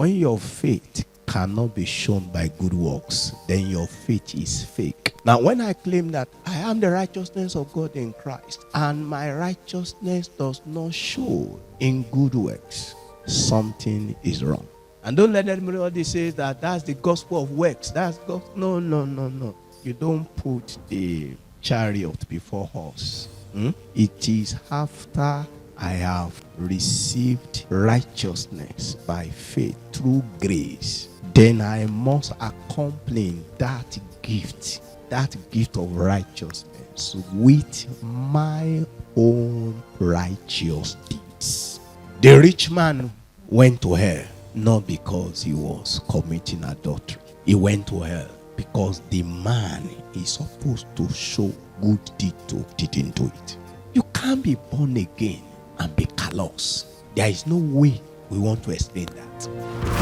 When your faith cannot be shown by good works, then your faith is fake. Now, when I claim that I am the righteousness of God in Christ, and my righteousness does not show in good works, something is wrong. And don't let anybody say that that's the gospel of works. That's gospel. No. You don't put the chariot before horse. It is after I have received righteousness by faith through grace, then I must accomplish that gift of righteousness with my own righteous deeds. The rich man went to hell not because he was committing adultery. He went to hell because the man is supposed to show good deed to didn't do it. You can't be born again and be callous. There is no way we want to explain that.